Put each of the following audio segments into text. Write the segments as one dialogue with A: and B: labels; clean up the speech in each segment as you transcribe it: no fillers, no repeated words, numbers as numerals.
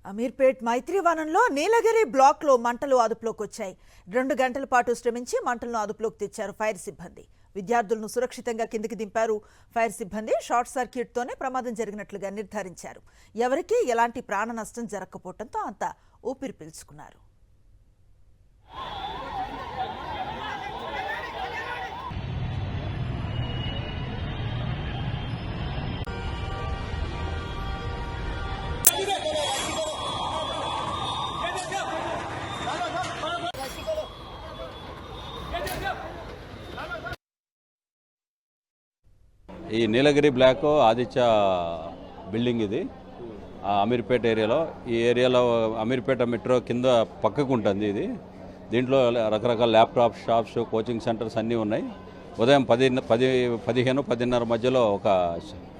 A: అమీర్పేట్ మైత్రివనంలో నీలగిరి బ్లాక్లో మంటలు అదుపులోకి వచ్చాయి. 2 గంటల పాటు శ్రమించి మంటలను అదుపులోకి తెచ్చారు ఫైర్ సిబ్బంది. విద్యార్థులను సురక్షితంగా కిందికి దింపారు ఫైర్ సిబ్బంది. షార్ట్ సర్క్యూట్తోనే ప్రమాదం జరిగినట్లుగా నిర్ధారించారు. ఎవరికీ ఎలాంటి ప్రాణ నష్టం జరగకపోవడంతో అంతా ఊపిరి పీల్చుకున్నారు.
B: ఈ నీలగిరి బ్లాక్ ఆదిత్య బిల్డింగ్ ఇది అమీర్పేట ఏరియాలో. ఈ ఏరియాలో అమీర్పేట మెట్రో కింద పక్కకు ఉంటుంది ఇది. దీంట్లో రకరకాల ల్యాప్టాప్ షాప్స్, కోచింగ్ సెంటర్స్ అన్నీ ఉన్నాయి. ఉదయం 10:15 మధ్యలో ఒక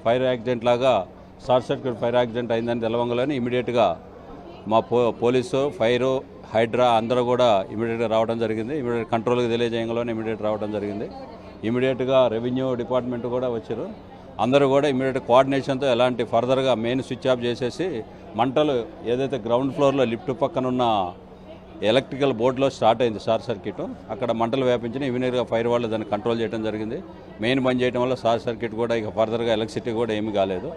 B: ఫైర్ యాక్సిడెంట్ లాగా షార్ట్ సర్క్యూట్ ఫైర్ యాక్సిడెంట్ అయిందని తెలవంగానే ఇమీడియట్గా మా పోలీసు, ఫైరు, హైడ్రా అందరూ కూడా ఇమీడియట్గా రావడం జరిగింది. ఇమీడియట్ కంట్రోల్కి తెలియజేయంగానే ఇమీడియట్ రావడం జరిగింది. ఇమీడియట్గా రెవెన్యూ డిపార్ట్మెంట్ కూడా వచ్చారు. అందరూ కూడా ఇమీడియట్ కోఆర్డినేషన్తో ఎలాంటి ఫర్దర్గా మెయిన్ స్విచ్ ఆఫ్ చేసేసి మంటలు ఏదైతే గ్రౌండ్ ఫ్లోర్లో లిఫ్ట్ పక్కన ఉన్న ఎలక్ట్రికల్ బోర్డులో స్టార్ట్ అయింది షార్ట్ సర్క్యూట్. అక్కడ మంటలు వ్యాపించిన ఇమీడియట్గా ఫైర్ వాళ్ళు దాన్ని కంట్రోల్ చేయడం జరిగింది. మెయిన్ బంద్ చేయడం వల్ల షార్ట్ సర్క్యూట్ కూడా ఇక ఫర్దర్గా ఎలక్ట్రిసిటీ కూడా ఏమీ కాలేదు.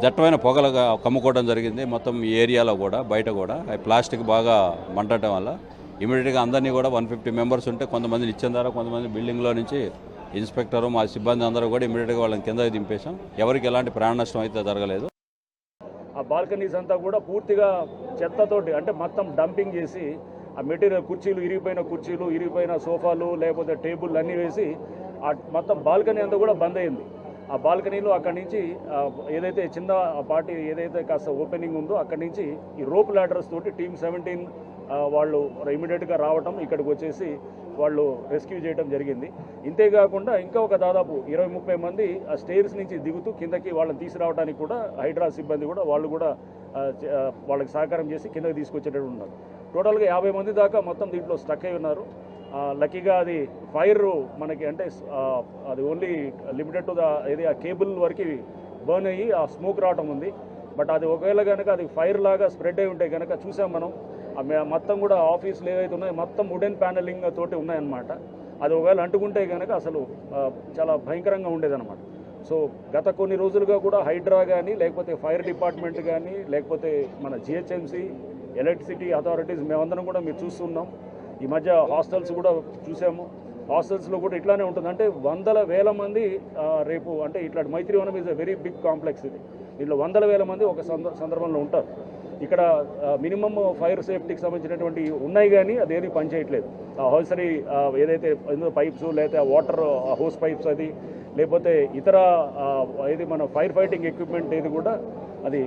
B: దట్టమైన పొగలుగా కమ్ముకోవడం జరిగింది మొత్తం ఈ ఏరియాలో కూడా, బయట కూడా. ప్లాస్టిక్ బాగా మంటడం వల్ల ఇమీడియట్గా అందరినీ కూడా 150 మెంబర్స్ ఉంటే కొంతమంది నిత్యం ద్వారా, కొంతమంది బిల్డింగ్లో నుంచి ఇన్స్పెక్టరు, మా సిబ్బంది అందరూ కూడా ఇమీడియట్గా వాళ్ళని కిందకి దింపేశాం. ఎవరికి ఎలాంటి ప్రాణ నష్టం అయితే జరగలేదు.
C: ఆ బాల్కనీస్ అంతా కూడా పూర్తిగా చెత్తతోటి, అంటే మొత్తం డంపింగ్ చేసి ఆ మెటీరియల్, కుర్చీలు, ఇరిగిపోయిన సోఫాలు, లేకపోతే టేబుల్ అన్నీ వేసి ఆ మొత్తం బాల్కనీ అంతా కూడా బంద్ అయింది. ఆ బాల్కనీలో అక్కడి నుంచి ఏదైతే చిన్న పార్టీ ఏదైతే కాస్త ఓపెనింగ్ ఉందో అక్కడి నుంచి ఈ రోప్ లాడర్స్ తోటి టీమ్ 17 వాళ్ళు ఇమీడియట్గా రావటం, ఇక్కడికి వచ్చేసి వాళ్ళు రెస్క్యూ చేయడం జరిగింది. ఇంతేకాకుండా ఇంకా ఒక దాదాపు 20-30 మంది ఆ స్టేర్స్ నుంచి దిగుతూ కిందకి వాళ్ళని తీసుకురావడానికి కూడా హైడ్రా సిబ్బంది కూడా వాళ్ళు కూడా వాళ్ళకి సహకారం చేసి కిందకి తీసుకొచ్చేటట్టు ఉన్నారు. టోటల్గా 50 మంది దాకా మొత్తం దీంట్లో స్టక్ అయి ఉన్నారు. లక్కీగా అది ఫైర్ మనకి అంటే అది ఓన్లీ లిమిటెడ్ టు ఏది ఆ కేబుల్ వరకు బర్న్ అయ్యి ఆ స్మోక్ రావటం ఉంది. బట్ అది ఒకవేళ కనుక అది ఫైర్ లాగా స్ప్రెడ్ అయి ఉంటే కనుక చూసాం మనం, మొత్తం కూడా ఆఫీసులు ఏవైతే ఉన్నాయో మొత్తం వుడెన్ ప్యానలింగ్ తోటి ఉన్నాయన్నమాట. అది ఒకవేళ అంటుకుంటే కనుక అసలు చాలా భయంకరంగా ఉండేదన్నమాట. సో గత కొన్ని రోజులుగా కూడా హైడ్రా కానీ, లేకపోతే ఫైర్ డిపార్ట్మెంట్ కానీ, లేకపోతే మన జిహెచ్ఎంసీ, ఎలక్ట్రిసిటీ అథారిటీస్, మేమందరం కూడా మీరు చూస్తున్నాం. ఈ మధ్య హాస్టల్స్ కూడా చూసాము. హాస్టల్స్లో కూడా ఇట్లానే ఉంటుంది. అంటే వందల వేల మంది రేపు, అంటే ఇట్లా Maitrivanam is a very big complex ఇది. దీంట్లో వందల వేల మంది ఒక సందర్భంలో ఉంటారు. ఇక్కడ మినిమమ్ ఫైర్ సేఫ్టీకి సంబంధించినటువంటి ఉన్నాయి కానీ అదేది పనిచేయట్లేదు. హౌసరీ ఏదైతే ఇందులో పైప్స్, లేకపోతే వాటర్ హోస్ పైప్స్, అది లేకపోతే ఇతర ఏది మన ఫైర్ ఫైటింగ్ ఎక్విప్మెంట్ ఏది కూడా అది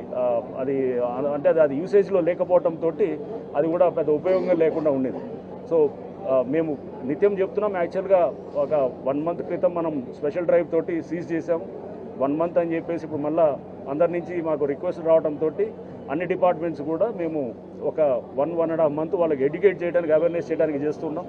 C: అంటే అది యూసేజ్లో లేకపోవడంతో అది కూడా పెద్ద ఉపయోగంగా లేకుండా ఉండేది. సో మేము నిత్యం చెప్తున్నాం. యాక్చువల్గా ఒక 1 మంత్ క్రితం మనం స్పెషల్ డ్రైవ్ తోటి సీజ్ చేసాము. 1 మంత్ అని చెప్పేసి ఇప్పుడు మళ్ళీ అందరి నుంచి మాకు రిక్వెస్ట్ రావడంతో అన్ని డిపార్ట్మెంట్స్ కూడా మేము ఒక 1.5 మంత్ వాళ్ళకి ఎడ్యుకేట్ చేయడానికి, అవేర్నెస్ చేయడానికి చేస్తున్నాం.